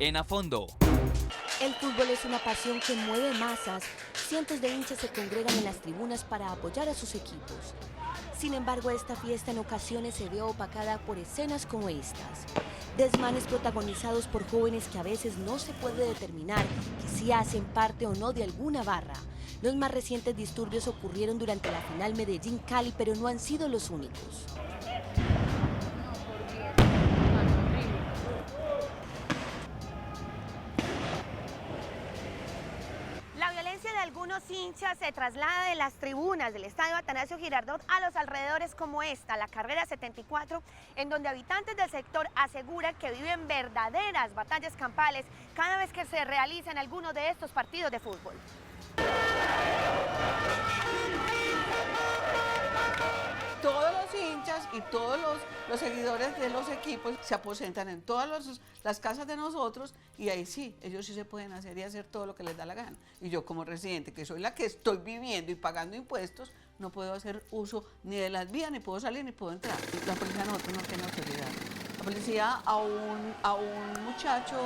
En A Fondo. El fútbol es una pasión que mueve masas. Cientos de hinchas se congregan en las tribunas para apoyar a sus equipos. Sin embargo, esta fiesta en ocasiones se ve opacada por escenas como estas. Desmanes protagonizados por jóvenes que a veces no se puede determinar que sí hacen parte o no de alguna barra. Los más recientes disturbios ocurrieron durante la final Medellín-Cali, pero no han sido los únicos. La violencia de algunos hinchas se traslada de las tribunas del estadio Atanasio Girardot a los alrededores como esta, la carrera 74, en donde habitantes del sector aseguran que viven verdaderas batallas campales cada vez que se realizan algunos de estos partidos de fútbol. Todos los hinchas y todos los seguidores de los equipos se aposentan en todas las casas de nosotros y ahí sí, ellos sí se pueden hacer y hacer todo lo que les da la gana. Y yo como residente, que soy la que estoy viviendo y pagando impuestos, no puedo hacer uso ni de las vías, ni puedo salir, ni puedo entrar. La policía nosotros no tiene autoridad. La policía a un muchacho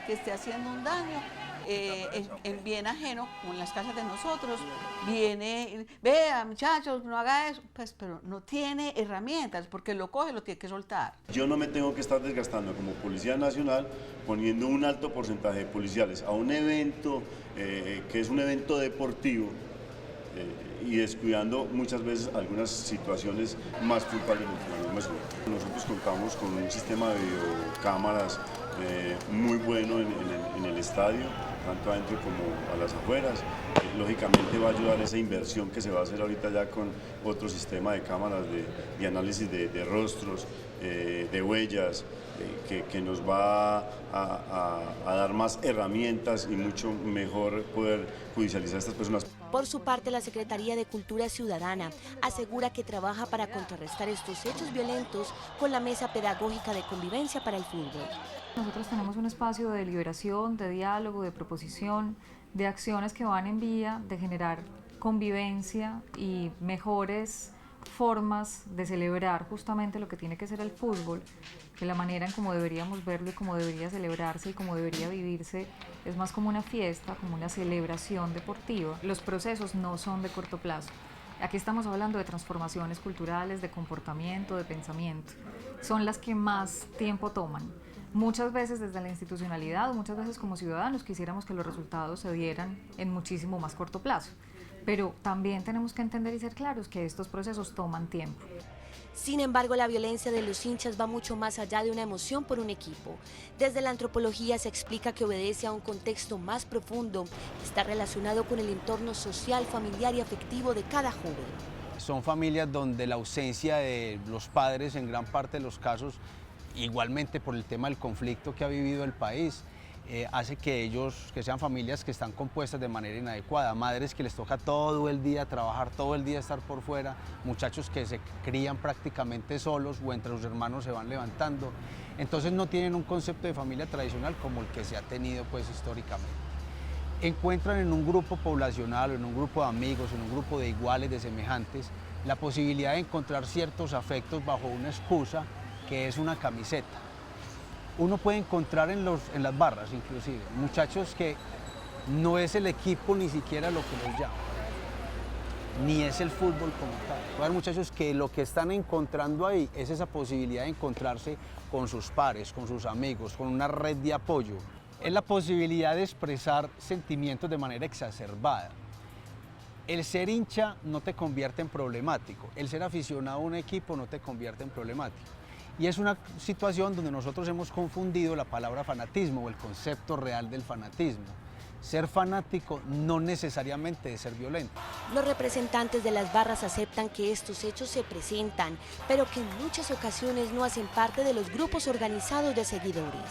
que esté haciendo un daño, en bien ajeno, como en las casas de nosotros, viene, vea muchachos, no haga eso, pues, pero no tiene herramientas, porque lo coge, lo tiene que soltar. Yo no me tengo que estar desgastando como Policía Nacional poniendo un alto porcentaje de policiales a un evento que es un evento deportivo y descuidando muchas veces algunas situaciones más puntuales dentro de la ciudad. Nosotros contamos con un sistema de videocámaras muy bueno en el estadio, tanto adentro como a las afueras. Lógicamente va a ayudar esa inversión que se va a hacer ahorita ya con otro sistema de cámaras de análisis de rostros, de huellas, que nos va a dar más herramientas y mucho mejor poder judicializar a estas personas. Por su parte, la Secretaría de Cultura Ciudadana asegura que trabaja para contrarrestar estos hechos violentos con la Mesa Pedagógica de Convivencia para el Fútbol. Nosotros tenemos un espacio de deliberación, de diálogo, de proposición, de acciones que van en vía de generar convivencia y mejores formas de celebrar justamente lo que tiene que ser el fútbol, de la manera en cómo deberíamos verlo y cómo debería celebrarse y cómo debería vivirse, es más como una fiesta, como una celebración deportiva. Los procesos no son de corto plazo. Aquí estamos hablando de transformaciones culturales, de comportamiento, de pensamiento. Son las que más tiempo toman. Muchas veces desde la institucionalidad o muchas veces como ciudadanos quisiéramos que los resultados se dieran en muchísimo más corto plazo. Pero también tenemos que entender y ser claros que estos procesos toman tiempo. Sin embargo, la violencia de los hinchas va mucho más allá de una emoción por un equipo. Desde la antropología se explica que obedece a un contexto más profundo, está relacionado con el entorno social, familiar y afectivo de cada joven. Son familias donde la ausencia de los padres en gran parte de los casos, igualmente por el tema del conflicto que ha vivido el país, hace que sean familias que están compuestas de manera inadecuada, madres que les toca todo el día trabajar, todo el día estar por fuera, muchachos que se crían prácticamente solos o entre sus hermanos se van levantando, entonces no tienen un concepto de familia tradicional como el que se ha tenido pues históricamente. Encuentran en un grupo poblacional, en un grupo de amigos, en un grupo de iguales, de semejantes, la posibilidad de encontrar ciertos afectos bajo una excusa que es una camiseta. Uno puede encontrar en las barras, inclusive, muchachos que no es el equipo ni siquiera lo que los llama, ni es el fútbol como tal. Puede haber muchachos que lo que están encontrando ahí es esa posibilidad de encontrarse con sus pares, con sus amigos, con una red de apoyo. Es la posibilidad de expresar sentimientos de manera exacerbada. El ser hincha no te convierte en problemático, el ser aficionado a un equipo no te convierte en problemático. Y es una situación donde nosotros hemos confundido la palabra fanatismo o el concepto real del fanatismo. Ser fanático no necesariamente es ser violento. Los representantes de las barras aceptan que estos hechos se presentan, pero que en muchas ocasiones no hacen parte de los grupos organizados de seguidores.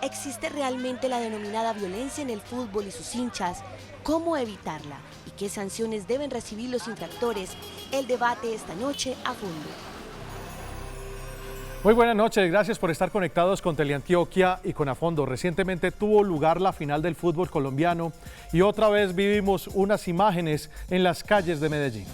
¿Existe realmente la denominada violencia en el fútbol y sus hinchas? ¿Cómo evitarla? ¿Y qué sanciones deben recibir los infractores? El debate esta noche a fondo. Muy buenas noches, gracias por estar conectados con Teleantioquia y con A Fondo. Recientemente tuvo lugar la final del fútbol colombiano y otra vez vivimos unas imágenes en las calles de Medellín.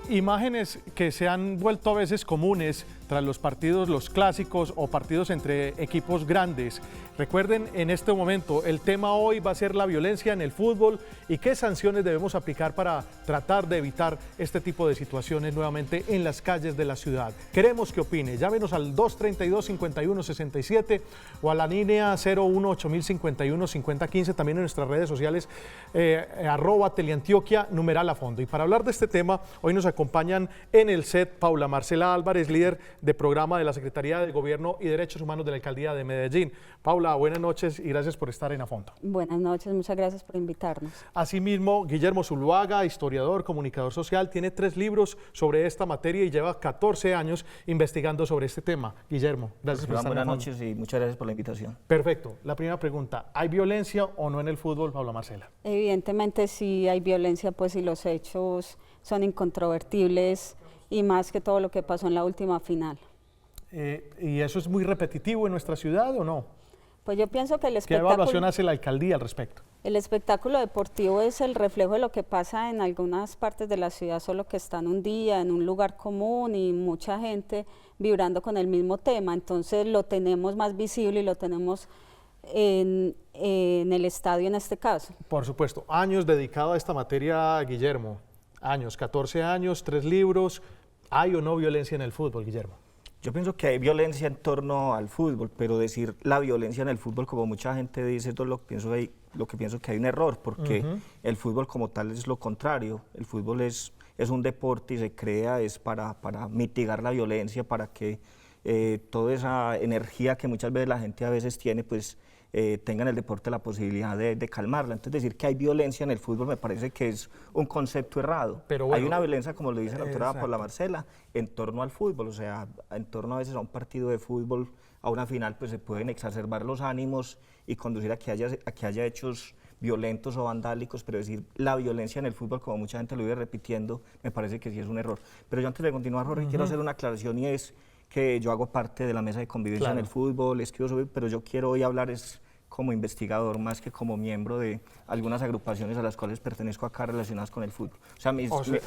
Imágenes que se han vuelto a veces comunes tras los partidos, los clásicos o partidos entre equipos grandes. Recuerden, en este momento el tema hoy va a ser la violencia en el fútbol y qué sanciones debemos aplicar para tratar de evitar este tipo de situaciones nuevamente en las calles de la ciudad. Queremos que opine, llámenos al 232-5167 o a la línea 018051-5015, también en nuestras redes sociales @Teleantioquia #afondo. Y para hablar de este tema, hoy nos acompañan en el set Paula Marcela Álvarez, líder de programa de la Secretaría de Gobierno y Derechos Humanos de la Alcaldía de Medellín. Paula, buenas noches y gracias por estar en A Fondo. Buenas noches, muchas gracias por invitarnos. Asimismo, Guillermo Zuluaga, historiador, comunicador social, tiene 3 libros sobre esta materia y lleva 14 años investigando sobre este tema. Guillermo, gracias por estar en A Fondo. Buenas noches y muchas gracias por la invitación. Perfecto. La primera pregunta, ¿hay violencia o no en el fútbol, Paula Marcela? Evidentemente sí hay violencia, pues, y los hechos son incontrovertibles y más que todo lo que pasó en la última final. ¿Y eso es muy repetitivo en nuestra ciudad o no? Pues yo pienso que ¿Qué evaluación hace la alcaldía al respecto? El espectáculo deportivo es el reflejo de lo que pasa en algunas partes de la ciudad, solo que están un día en un lugar común y mucha gente vibrando con el mismo tema, entonces lo tenemos más visible y lo tenemos en el estadio en este caso. Por supuesto, años dedicado a esta materia, Guillermo, años, 14 años, 3 libros, ¿hay o no violencia en el fútbol, Guillermo? Yo pienso que hay violencia en torno al fútbol, pero decir la violencia en el fútbol, como mucha gente dice, esto es lo que pienso que hay un error, porque el fútbol como tal es lo contrario. El fútbol es un deporte y se crea es para mitigar la violencia, para que toda esa energía que muchas veces la gente a veces tiene, pues tenga en el deporte la posibilidad de calmarla. Entonces decir que hay violencia en el fútbol me parece que es un concepto errado. Pero bueno, hay una violencia, como lo dice la doctora Paula Marcela, en torno al fútbol, o sea, en torno a veces a un partido de fútbol, a una final, pues se pueden exacerbar los ánimos y conducir a que haya hechos violentos o vandálicos, pero decir la violencia en el fútbol, como mucha gente lo vive repitiendo, me parece que sí es un error. Pero yo antes de continuar, Jorge, quiero hacer una aclaración, y es que yo hago parte de la mesa de convivencia en el fútbol, escribo sobre, pero yo quiero hoy hablar como investigador más que como miembro de algunas agrupaciones a las cuales pertenezco acá relacionadas con el fútbol. O sea,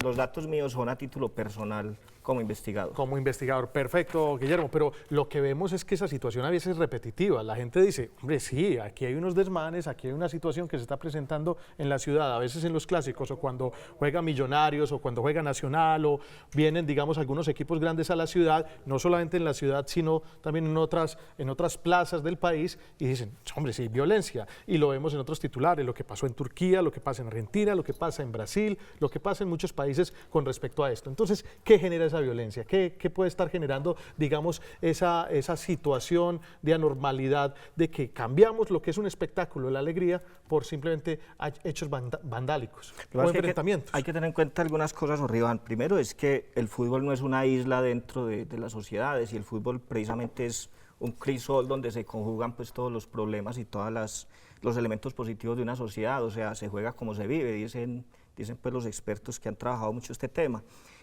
los datos míos son a título personal como investigador. Como investigador, perfecto, Guillermo, pero lo que vemos es que esa situación a veces es repetitiva. La gente dice, hombre, sí, aquí hay unos desmanes, aquí hay una situación que se está presentando en la ciudad, a veces en los clásicos, o cuando juega Millonarios, o cuando juega Nacional, o vienen, digamos, algunos equipos grandes a la ciudad, no solamente en la ciudad, sino también en otras plazas del país, y dicen, hombre, sí, violencia, y lo vemos en otros titulares, lo que pasó en Turquía, lo que pasa en Argentina, lo que pasa en Brasil, lo que pasa en muchos países con respecto a esto. Entonces, ¿qué genera esa violencia? ¿Qué puede estar generando, digamos, esa situación de anormalidad de que cambiamos lo que es un espectáculo, la alegría, por simplemente hechos vandálicos o enfrentamientos? Hay que tener en cuenta algunas cosas, Orribán. Primero es que el fútbol no es una isla dentro de las sociedades, y el fútbol precisamente es un crisol donde se conjugan pues todos los problemas y todos los elementos positivos de una sociedad. O sea, se juega como se vive, dicen pues los expertos que han trabajado mucho este tema.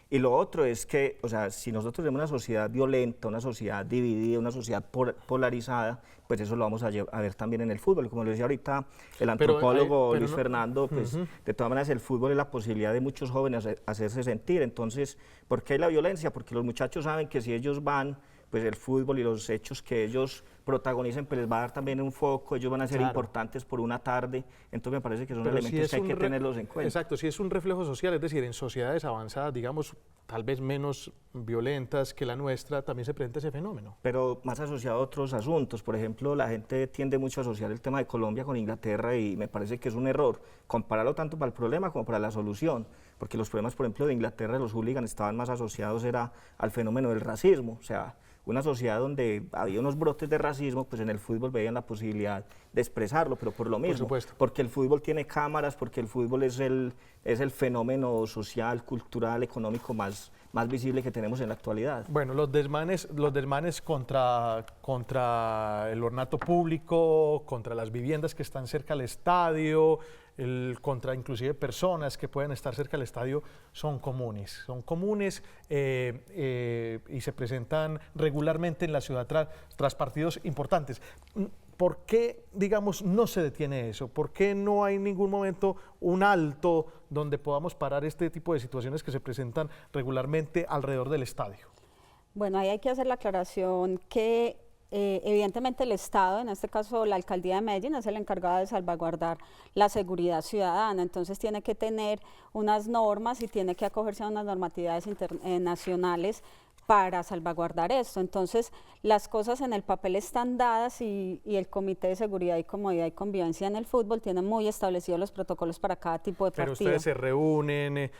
Y lo otro es que, o sea, si nosotros tenemos una sociedad violenta, una sociedad dividida, una sociedad polarizada, pues eso lo vamos a ver también en el fútbol. Como lo decía ahorita el antropólogo Luis Fernando, pues de todas maneras el fútbol es la posibilidad de muchos jóvenes hacerse sentir. Entonces, ¿por qué hay la violencia? Porque los muchachos saben que si ellos van, pues el fútbol y los hechos que ellos protagonicen, pues les va a dar también un foco, ellos van a ser importantes por una tarde, entonces me parece que son elementos que hay que tenerlos en cuenta. Exacto, si es un reflejo social, es decir, en sociedades avanzadas, digamos, tal vez menos violentas que la nuestra, también se presenta ese fenómeno. Pero más asociado a otros asuntos, por ejemplo, la gente tiende mucho a asociar el tema de Colombia con Inglaterra, y me parece que es un error compararlo tanto para el problema como para la solución, porque los problemas, por ejemplo, de Inglaterra, los hooligans estaban más asociados al fenómeno del racismo, o sea, una sociedad donde había unos brotes de racismo, pues en el fútbol veían la posibilidad de expresarlo, pero por lo mismo, porque el fútbol tiene cámaras, porque el fútbol es el fenómeno social, cultural, económico más visible que tenemos en la actualidad. Bueno, los desmanes contra el ornato público, contra las viviendas que están cerca al estadio, contra inclusive personas que pueden estar cerca del estadio, son comunes y se presentan regularmente en la ciudad tras partidos importantes. ¿por qué, digamos, no se detiene eso? ¿Por qué no hay en ningún momento un alto donde podamos parar este tipo de situaciones que se presentan regularmente alrededor del estadio? Bueno, ahí hay que hacer la aclaración que evidentemente el Estado, en este caso la Alcaldía de Medellín, es el encargado de salvaguardar la seguridad ciudadana, entonces tiene que tener unas normas y tiene que acogerse a unas normatividades nacionales para salvaguardar esto. Entonces, las cosas en el papel están dadas y el Comité de Seguridad y Comodidad y Convivencia en el fútbol tiene muy establecidos los protocolos para cada tipo de partido. Pero ustedes se reúnen,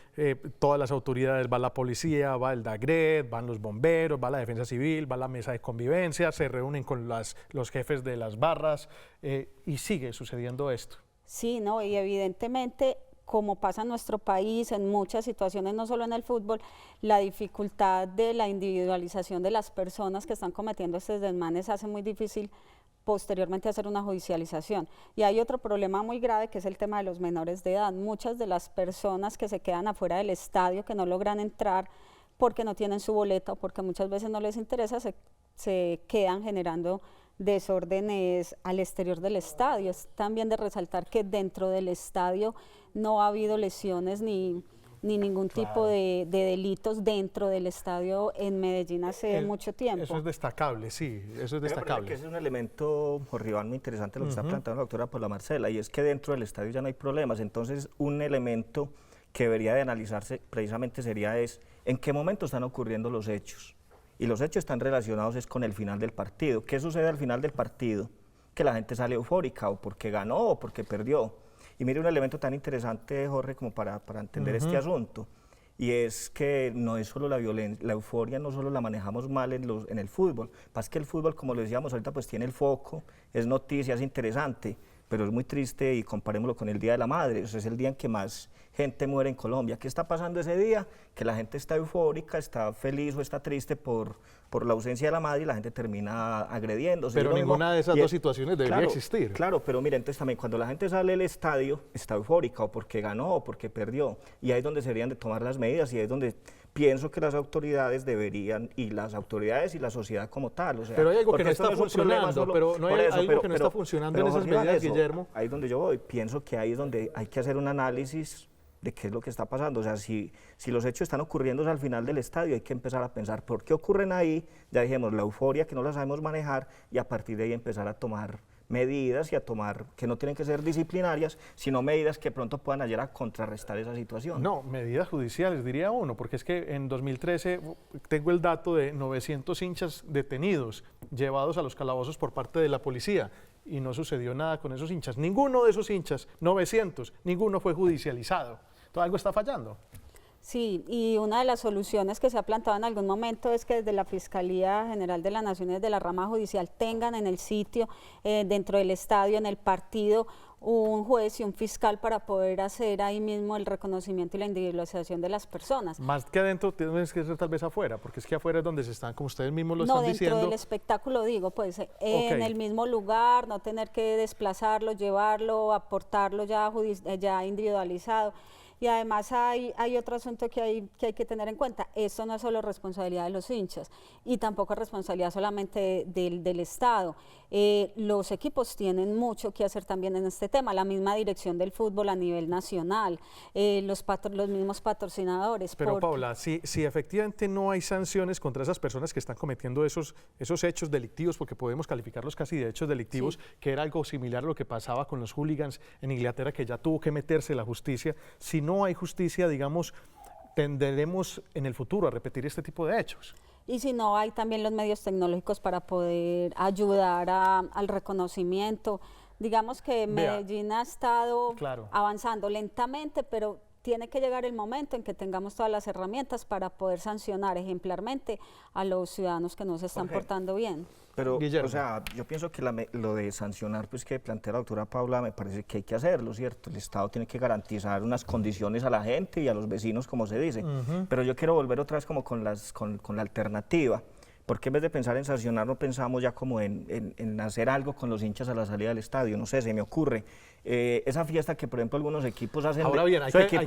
todas las autoridades, va la policía, va el DAGRED, van los bomberos, va la defensa civil, va la mesa de convivencia, se reúnen con los jefes de las barras y sigue sucediendo esto. Sí, no, y evidentemente, como pasa en nuestro país, en muchas situaciones, no solo en el fútbol, la dificultad de la individualización de las personas que están cometiendo estos desmanes hace muy difícil posteriormente hacer una judicialización. Y hay otro problema muy grave que es el tema de los menores de edad. Muchas de las personas que se quedan afuera del estadio, que no logran entrar porque no tienen su boleta o porque muchas veces no les interesa, se quedan generando desórdenes al exterior del estadio. Es también de resaltar que dentro del estadio no ha habido lesiones ni ningún tipo de delitos dentro del estadio en Medellín hace mucho tiempo. Eso es destacable, sí, eso es destacable. Que es un elemento, Jorge Iván, muy interesante lo que está planteando la doctora Paula Marcela, y es que dentro del estadio ya no hay problemas. Entonces, un elemento que debería de analizarse precisamente sería en qué momento están ocurriendo los hechos. Y los hechos están relacionados con el final del partido. ¿Qué sucede al final del partido? Que la gente sale eufórica, o porque ganó o porque perdió. Y mire un elemento tan interesante, Jorge, como para entender este asunto, y es que no es solo la violencia, la euforia no solo la manejamos mal en el fútbol, pasa que el fútbol, como lo decíamos ahorita, pues tiene el foco, es noticia, es interesante, pero es muy triste, y comparémoslo con el Día de la Madre, o sea, es el día en que más gente muere en Colombia. ¿Qué está pasando ese día? Que la gente está eufórica, está feliz o está triste por la ausencia de la madre, y la gente termina agrediéndose. Pero ninguna de esas dos situaciones debería existir. Claro, pero mire, entonces también cuando la gente sale del estadio está eufórica, o porque ganó o porque perdió, y ahí es donde se deberían de tomar las medidas, y ahí es donde pienso que las autoridades deberían, y las autoridades y la sociedad como tal. O sea, pero hay algo que no está funcionando, pero no hay algo que no está funcionando en esas medidas, Guillermo. Ahí es donde yo voy, pienso que ahí es donde hay que hacer un análisis de qué es lo que está pasando. O sea, si los hechos están ocurriendo al final del estadio, hay que empezar a pensar por qué ocurren ahí, ya dijimos, la euforia que no la sabemos manejar, y a partir de ahí empezar a tomar medidas, y a tomar, que no tienen que ser disciplinarias, sino medidas que pronto puedan ayudar a contrarrestar esa situación. No, medidas judiciales, diría uno, porque es que en 2013 tengo el dato de 900 hinchas detenidos, llevados a los calabozos por parte de la policía, y no sucedió nada con esos hinchas. Ninguno de esos hinchas, 900, ninguno fue judicializado. Entonces, algo está fallando. Sí, y una de las soluciones que se ha planteado en algún momento es que desde la Fiscalía General de la Nación y desde la rama judicial tengan en el sitio, dentro del estadio, en el partido, un juez y un fiscal para poder hacer ahí mismo el reconocimiento y la individualización de las personas. Más que adentro, tienes que ser tal vez afuera, porque es que afuera es donde se están, como ustedes mismos lo están diciendo. No, dentro del espectáculo digo, pues en el mismo lugar, no tener que desplazarlo, llevarlo, aportarlo ya individualizado. Y además hay otro asunto que hay que tener en cuenta. Esto no es solo responsabilidad de los hinchas, y tampoco es responsabilidad solamente del Estado. Los equipos tienen mucho que hacer también en este tema, la misma dirección del fútbol a nivel nacional, los mismos patrocinadores. Pero Paula, si efectivamente no hay sanciones contra esas personas que están cometiendo esos hechos delictivos, porque podemos calificarlos casi de hechos delictivos, sí, que era algo similar a lo que pasaba con los hooligans en Inglaterra, que ya tuvo que meterse la justicia. Si no hay justicia, digamos, tenderemos en el futuro a repetir este tipo de hechos. Y si no, hay también los medios tecnológicos para poder ayudar al reconocimiento. Digamos que Medellín ha estado avanzando lentamente, pero tiene que llegar el momento en que tengamos todas las herramientas para poder sancionar ejemplarmente a los ciudadanos que no se están portando bien. Pero, Guillermo, o sea, yo pienso que lo de sancionar, pues que plantea la doctora Paula, me parece que hay que hacerlo, ¿cierto? El Estado tiene que garantizar unas condiciones a la gente y a los vecinos, como se dice. Pero yo quiero volver otra vez como con la alternativa. Porque en vez de pensar en sancionar, no pensamos ya como en hacer algo con los hinchas a la salida del estadio? No sé, se me ocurre. Esa fiesta que, por ejemplo, algunos equipos hacen. Ahora bien, hay que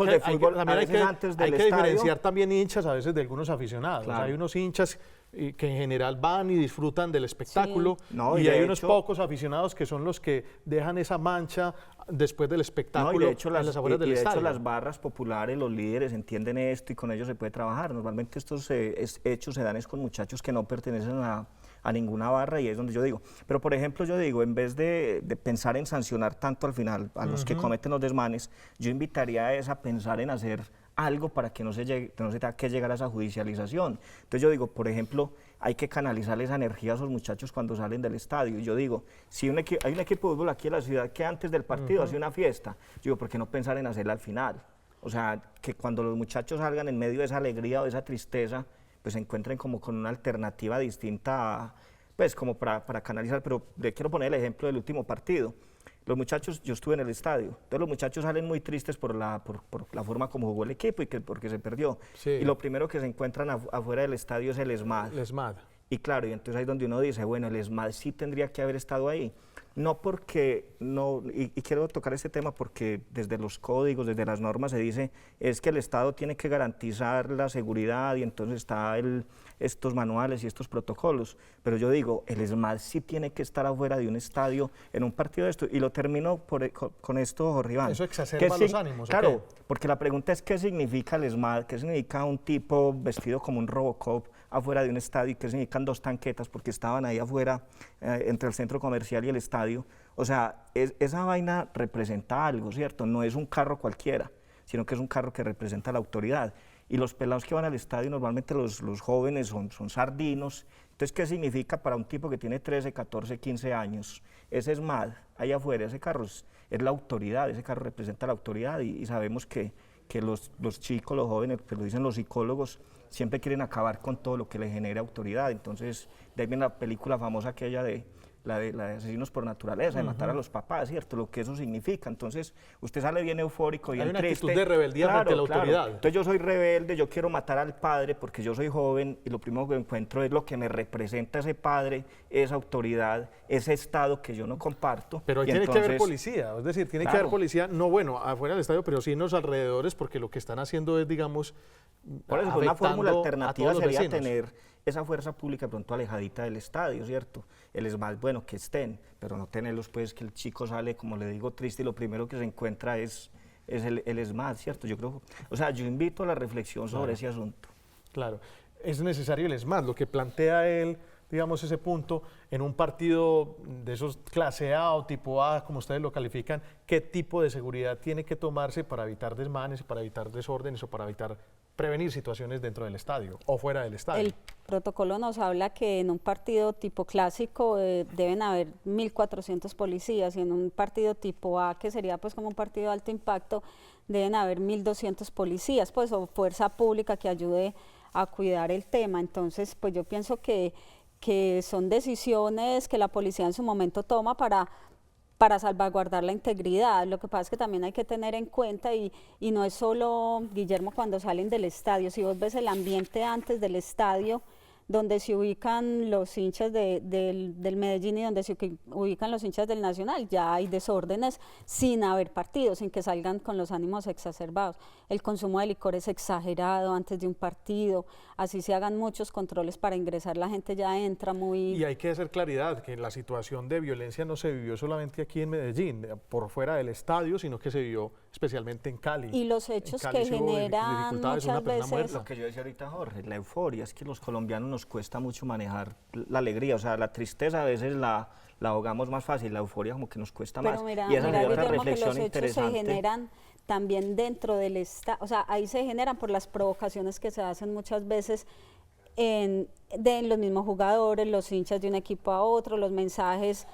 diferenciar también hinchas a veces de algunos aficionados. Claro. Hay unos hinchas que en general van y disfrutan del espectáculo, sí. No, y y hay de unos hecho, pocos aficionados que son los que dejan esa mancha después del espectáculo, no, y de hecho, en las afueras del estadio. las barras populares, los líderes entienden esto y con ellos se puede trabajar. Normalmente estos hechos se dan es con muchachos que no pertenecen a ninguna barra, y es donde yo digo. Pero por ejemplo, yo digo, en vez de pensar en sancionar tanto al final a los que cometen los desmanes, yo invitaría a pensar en hacer algo para que no se tenga que llegar a esa judicialización. Entonces yo digo, por ejemplo, hay que canalizar esa energía a esos muchachos cuando salen del estadio. Yo digo, si hay un equipo de fútbol aquí en la ciudad que antes del partido hace una fiesta, yo digo, ¿por qué no pensar en hacerla al final? O sea, que cuando los muchachos salgan en medio de esa alegría o de esa tristeza, pues se encuentren como con una alternativa distinta, pues como para canalizar. Pero le quiero poner el ejemplo del último partido. Los muchachos, yo estuve en el estadio, entonces los muchachos salen muy tristes por la forma como jugó el equipo y porque se perdió. Sí. Y lo primero que se encuentran afuera del estadio es el ESMAD. El ESMAD. Y claro, y entonces ahí es donde uno dice, bueno, el ESMAD sí tendría que haber estado ahí. No porque, y quiero tocar este tema porque desde los códigos, desde las normas se dice, es que el Estado tiene que garantizar la seguridad y entonces está estos manuales y estos protocolos. Pero yo digo, el ESMAD sí tiene que estar afuera de un estadio en un partido de esto. Y lo termino con esto, Jorge Iván. Eso exacerba los ánimos. Claro, porque la pregunta es, ¿qué significa el ESMAD? ¿Qué significa un tipo vestido como un Robocop afuera de un estadio? ¿Qué significan dos tanquetas? Porque estaban ahí afuera, entre el centro comercial y el estadio. O sea, esa vaina representa algo, ¿cierto? No es un carro cualquiera, sino que es un carro que representa la autoridad. Y los pelados que van al estadio, normalmente los jóvenes son sardinos. Entonces, ¿qué significa para un tipo que tiene 13, 14, 15 años? Ese ESMAD, allá afuera, ese carro es la autoridad, ese carro representa la autoridad, y sabemos que los chicos, los jóvenes, que lo dicen los psicólogos, siempre quieren acabar con todo lo que les genere autoridad. Entonces, de ahí viene la película famosa aquella de asesinos por naturaleza, de matar a los papás, ¿cierto? Lo que eso significa. Entonces, usted sale bien eufórico y hay una triste. actitud de rebeldía frente a la autoridad. Entonces, yo soy rebelde, yo quiero matar al padre porque yo soy joven y lo primero que encuentro es lo que me representa ese padre, esa autoridad, ese Estado que yo no comparto. Pero ahí tiene que haber policía, es decir, tiene que haber policía, no bueno, afuera del estadio, pero sí en los alrededores, porque lo que están haciendo es, digamos, por eso, una fórmula alternativa sería tener esa fuerza pública de pronto alejadita del estadio, ¿cierto? El ESMAD, bueno, que estén, pero no tenerlos, pues, que el chico sale, como le digo, triste y lo primero que se encuentra es el ESMAD, ¿cierto? Yo creo, o sea, yo invito a la reflexión sobre ese asunto. Claro, es necesario el ESMAD, lo que plantea él, digamos, ese punto, en un partido de esos clase A o tipo A, como ustedes lo califican, ¿qué tipo de seguridad tiene que tomarse para evitar desmanes, para evitar desórdenes o para prevenir situaciones dentro del estadio o fuera del estadio? El protocolo nos habla que en un partido tipo clásico deben haber 1.400 policías, y en un partido tipo A, que sería pues como un partido de alto impacto, deben haber 1.200 policías, pues, o fuerza pública que ayude a cuidar el tema. Entonces, pues yo pienso que son decisiones que la policía en su momento toma para salvaguardar la integridad. Lo que pasa es que también hay que tener en cuenta, y no es solo, Guillermo, cuando salen del estadio. Si vos ves el ambiente antes del estadio, donde se ubican los hinchas del Medellín y donde se ubican los hinchas del Nacional, ya hay desórdenes sin haber partido, sin que salgan con los ánimos exacerbados. El consumo de licor es exagerado antes de un partido, así se hagan muchos controles para ingresar, la gente ya entra muy... Y hay que hacer claridad que la situación de violencia no se vivió solamente aquí en Medellín, por fuera del estadio, sino que se vivió especialmente en Cali. Y los hechos que generan muchas veces... Lo que yo decía ahorita, Jorge, la euforia, es que los colombianos nos cuesta mucho manejar la alegría, o sea, la tristeza a veces la ahogamos más fácil, la euforia como que nos cuesta más. Mira, y esa mira, es otra Guillermo, reflexión que los hechos se generan también dentro del estadio, o sea, ahí se generan por las provocaciones que se hacen muchas veces en los mismos jugadores, los hinchas de un equipo a otro, los mensajes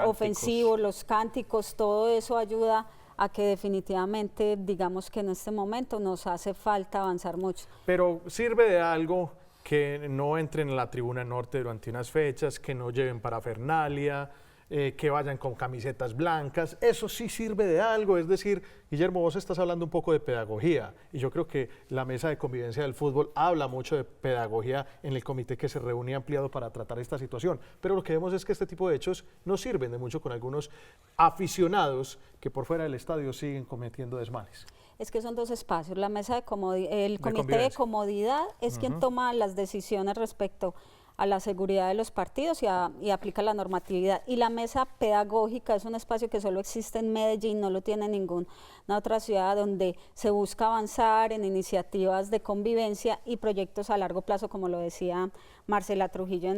ofensivos, los cánticos, todo eso ayuda a que definitivamente, digamos que en este momento nos hace falta avanzar mucho. Pero sirve de algo que no entren en la tribuna norte durante unas fechas, que no lleven parafernalia, que vayan con camisetas blancas, eso sí sirve de algo. Es decir, Guillermo, vos estás hablando un poco de pedagogía, y yo creo que la mesa de convivencia del fútbol habla mucho de pedagogía en el comité que se reúne ampliado para tratar esta situación, pero lo que vemos es que este tipo de hechos no sirven de mucho con algunos aficionados que por fuera del estadio siguen cometiendo desmanes. Es que son dos espacios. La mesa de el comité de convivencia. comodidad es quien toma las decisiones respecto a la seguridad de los partidos y aplica la normatividad. Y la mesa pedagógica es un espacio que solo existe en Medellín, no lo tiene ninguna otra ciudad, donde se busca avanzar en iniciativas de convivencia y proyectos a largo plazo, como lo decía Marcela Trujillo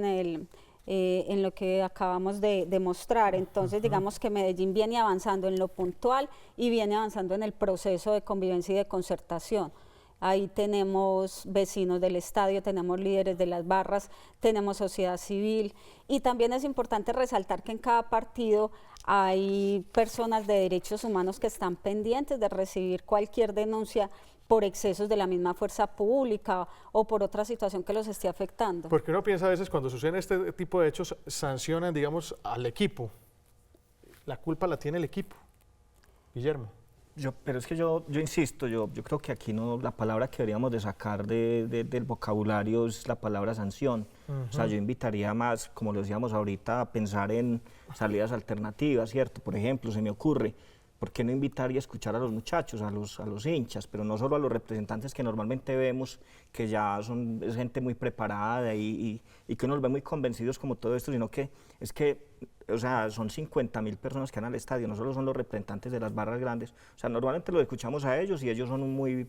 en lo que acabamos de mostrar. Entonces, digamos que Medellín viene avanzando en lo puntual y viene avanzando en el proceso de convivencia y de concertación. Ahí tenemos vecinos del estadio, tenemos líderes de las barras, tenemos sociedad civil, y también es importante resaltar que en cada partido hay personas de derechos humanos que están pendientes de recibir cualquier denuncia por excesos de la misma fuerza pública o por otra situación que los esté afectando. Porque uno piensa a veces cuando suceden este tipo de hechos, sancionan, digamos, al equipo. La culpa la tiene el equipo. Guillermo. Pero es que yo insisto, yo creo que aquí no, la palabra que deberíamos de sacar del vocabulario es la palabra sanción. O sea, yo invitaría más, como lo decíamos ahorita, a pensar en salidas alternativas, ¿cierto? Por ejemplo, se me ocurre, ¿por qué no invitar y escuchar a los muchachos, a los hinchas, pero no solo a los representantes que normalmente vemos, que ya es gente muy preparada y que uno los ve muy convencidos como todo esto, sino que es que, o sea, son 50.000 personas que van al estadio, no solo son los representantes de las barras grandes, o sea, normalmente los escuchamos a ellos y ellos son muy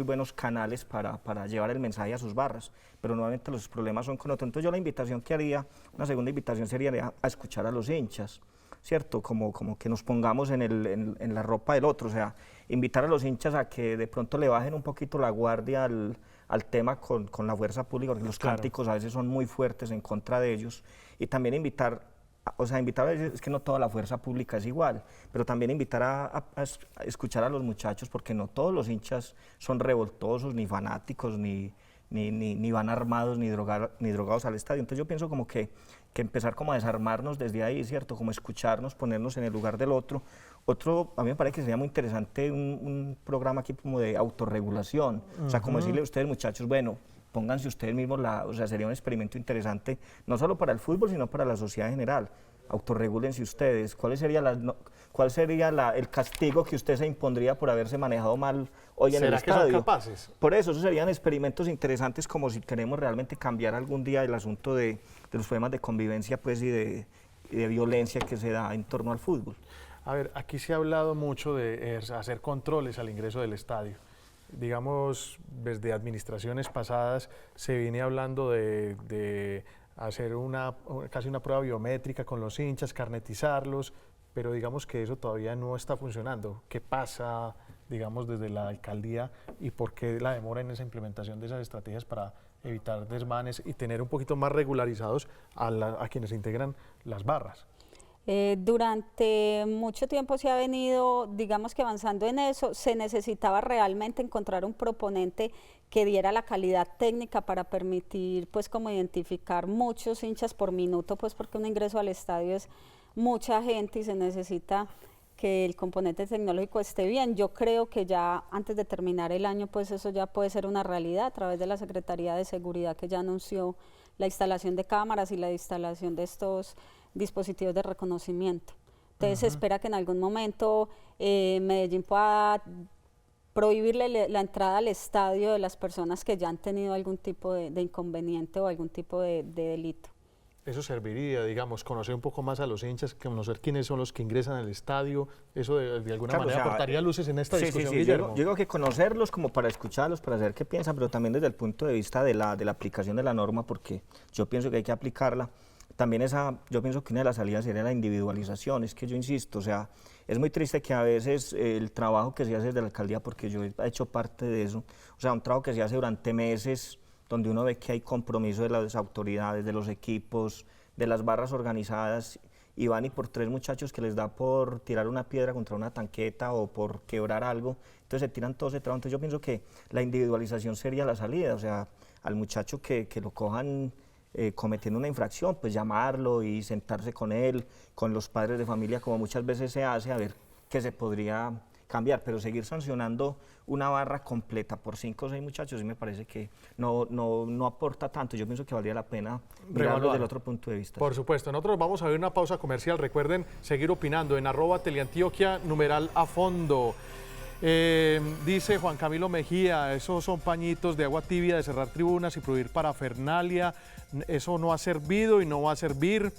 buenos canales para llevar el mensaje a sus barras, pero normalmente los problemas son con otros. Entonces yo la invitación que haría, una segunda invitación sería a escuchar a los hinchas, ¿cierto? Como que nos pongamos en la ropa del otro, o sea, invitar a los hinchas a que de pronto le bajen un poquito la guardia al tema con la fuerza pública, porque los cánticos a veces son muy fuertes en contra de ellos, y también invitar a veces, es que no toda la fuerza pública es igual, pero también invitar a escuchar a los muchachos, porque no todos los hinchas son revoltosos, ni fanáticos, ni van armados, ni drogados al estadio. Entonces yo pienso como que empezar como a desarmarnos desde ahí, ¿cierto? Como escucharnos, ponernos en el lugar del otro. A mí me parece que sería muy interesante un programa aquí como de autorregulación, o sea, como decirle a ustedes, muchachos, bueno, pónganse ustedes mismos, o sea, sería un experimento interesante, no solo para el fútbol, sino para la sociedad en general. Autorregúlense ustedes. ¿Cuál sería el castigo que usted se impondría por haberse manejado mal hoy en el estadio? ¿Será que son capaces? Por eso, esos serían experimentos interesantes, como si queremos realmente cambiar algún día el asunto de los problemas de convivencia, pues, y de violencia que se da en torno al fútbol. A ver, aquí se ha hablado mucho de hacer controles al ingreso del estadio. Digamos, desde administraciones pasadas se viene hablando de hacer casi una prueba biométrica con los hinchas, carnetizarlos, pero digamos que eso todavía no está funcionando. ¿Qué pasa, digamos, desde la alcaldía y por qué la demora en esa implementación de esas estrategias para evitar desmanes y tener un poquito más regularizados a quienes integran las barras? Durante mucho tiempo se ha venido, digamos que avanzando en eso. Se necesitaba realmente encontrar un proponente que diera la calidad técnica para permitir, pues, como identificar muchos hinchas por minuto, pues porque un ingreso al estadio es mucha gente y se necesita que el componente tecnológico esté bien. Yo creo que ya antes de terminar el año, pues eso ya puede ser una realidad a través de la Secretaría de Seguridad, que ya anunció la instalación de cámaras y la instalación de estos dispositivos de reconocimiento. Entonces se espera que en algún momento Medellín pueda prohibirle la entrada al estadio de las personas que ya han tenido algún tipo de inconveniente o algún tipo de delito. Eso serviría, digamos, conocer un poco más a los hinchas, conocer quiénes son los que ingresan al estadio, eso de alguna manera aportaría luces en esta discusión, sí, Guillermo. Yo digo que conocerlos como para escucharlos, para saber qué piensan, pero también desde el punto de vista de la aplicación de la norma, porque yo pienso que hay que aplicarla. También yo pienso que una de las salidas sería la individualización. Es que yo insisto, o sea, es muy triste que a veces el trabajo que se hace desde la alcaldía, porque yo he hecho parte de eso, o sea, un trabajo que se hace durante meses, donde uno ve que hay compromiso de las autoridades, de los equipos, de las barras organizadas, y van y por 3 muchachos que les da por tirar una piedra contra una tanqueta o por quebrar algo, entonces se tiran todo ese trabajo. Entonces yo pienso que la individualización sería la salida, o sea, al muchacho que lo cojan cometiendo una infracción, pues llamarlo y sentarse con él, con los padres de familia, como muchas veces se hace, a ver qué se podría cambiar, pero seguir sancionando una barra completa por 5 o 6 muchachos, sí me parece que no aporta tanto. Yo pienso que valdría la pena mirarlo desde el otro punto de vista. Por supuesto. Nosotros vamos a ver una pausa comercial. Recuerden seguir opinando en @teleantioquia #afondo. Dice Juan Camilo Mejía, esos son pañitos de agua tibia de cerrar tribunas y prohibir parafernalia, eso no ha servido y no va a servir.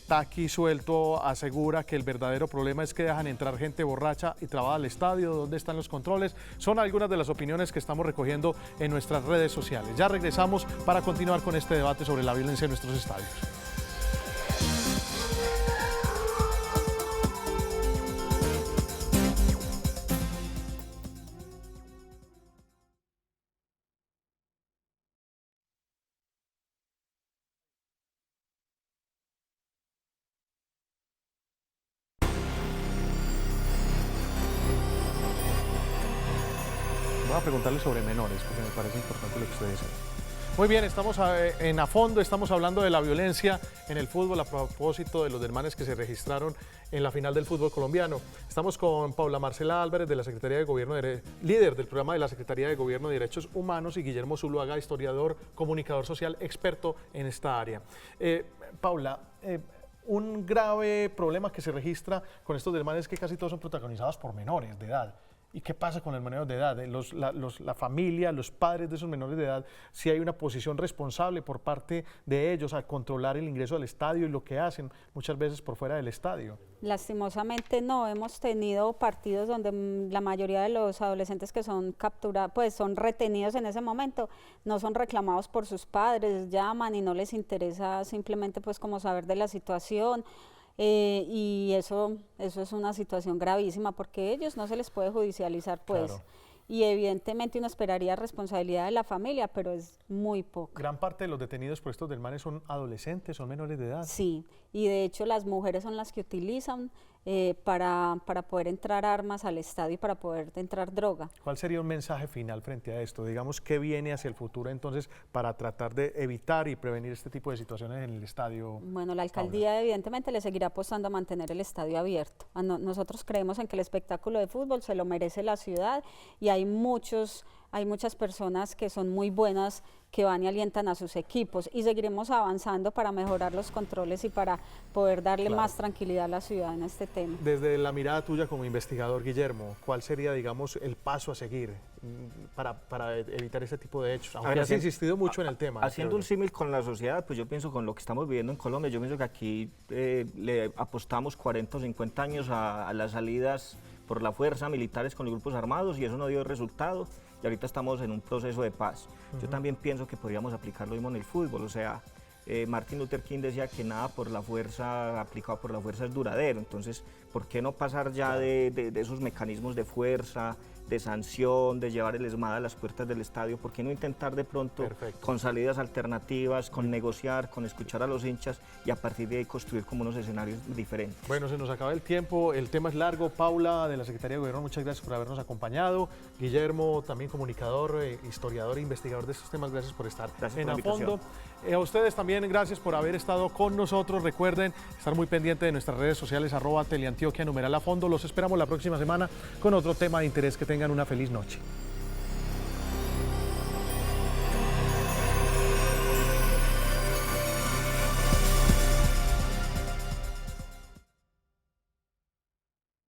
Taqui Suelto asegura que el verdadero problema es que dejan entrar gente borracha y trabada al estadio. ¿Dónde están los controles? Son algunas de las opiniones que estamos recogiendo en nuestras redes sociales. Ya regresamos para continuar con este debate sobre la violencia en nuestros estadios. Voy a preguntarle sobre menores, porque me parece importante lo que usted dice. Muy bien, estamos en A Fondo, estamos hablando de la violencia en el fútbol a propósito de los desmanes que se registraron en la final del fútbol colombiano. Estamos con Paula Marcela Álvarez, de la Secretaría de Gobierno, líder del programa de la Secretaría de Gobierno de Derechos Humanos, y Guillermo Zuluaga, historiador, comunicador social, experto en esta área. Paula, un grave problema que se registra con estos desmanes es que casi todos son protagonizados por menores de edad. ¿Y qué pasa con los menores de edad? La familia, los padres de esos menores de edad, si hay una posición responsable por parte de ellos a controlar el ingreso al estadio y lo que hacen muchas veces por fuera del estadio. Lastimosamente no, hemos tenido partidos donde la mayoría de los adolescentes que son capturados, pues son retenidos en ese momento, no son reclamados por sus padres, llaman y no les interesa simplemente pues como saber de la situación. Y eso es una situación gravísima porque ellos no se les puede judicializar pues, claro. Y evidentemente uno esperaría responsabilidad de la familia, pero es muy poco. Gran parte de los detenidos por estos desmanes son adolescentes, son menores de edad. Sí, y de hecho las mujeres son las que utilizan para poder entrar armas al estadio y para poder entrar droga. ¿Cuál sería un mensaje final frente a esto? Digamos, ¿qué viene hacia el futuro entonces para tratar de evitar y prevenir este tipo de situaciones en el estadio? Bueno, la alcaldía evidentemente le seguirá apostando a mantener el estadio abierto. Nosotros creemos en que el espectáculo de fútbol se lo merece la ciudad y hay muchas personas que son muy buenas, que van y alientan a sus equipos, y seguiremos avanzando para mejorar los controles y para poder darle más tranquilidad a la ciudad en este tema. Desde la mirada tuya como investigador, Guillermo, ¿cuál sería, digamos, el paso a seguir para evitar este tipo de hechos? Aunque has insistido mucho en el tema. Haciendo un símil con la sociedad, pues yo pienso con lo que estamos viviendo en Colombia, yo pienso que aquí le apostamos 40 o 50 años a las salidas por la fuerza militares con los grupos armados y eso no dio resultado. Y ahorita estamos en un proceso de paz. Yo también pienso que podríamos aplicar lo mismo en el fútbol, o sea, Martin Luther King decía que nada por la fuerza, aplicado por la fuerza es duradero, entonces, ¿por qué no pasar ya de esos mecanismos de fuerza, de sanción, de llevar el ESMAD a las puertas del estadio? ¿Por qué no intentar de pronto con salidas alternativas, con negociar, con escuchar a los hinchas y a partir de ahí construir como unos escenarios diferentes? Bueno, se nos acaba el tiempo, el tema es largo. Paula, de la Secretaría de Gobierno, muchas gracias por habernos acompañado. Guillermo, también comunicador, historiador e investigador de estos temas, gracias por estar en A Fondo. A ustedes también gracias por haber estado con nosotros. Recuerden estar muy pendientes de nuestras redes sociales, @Teleantioquia, #A Fondo. Los esperamos la próxima semana con otro tema de interés. Que tengan una feliz noche.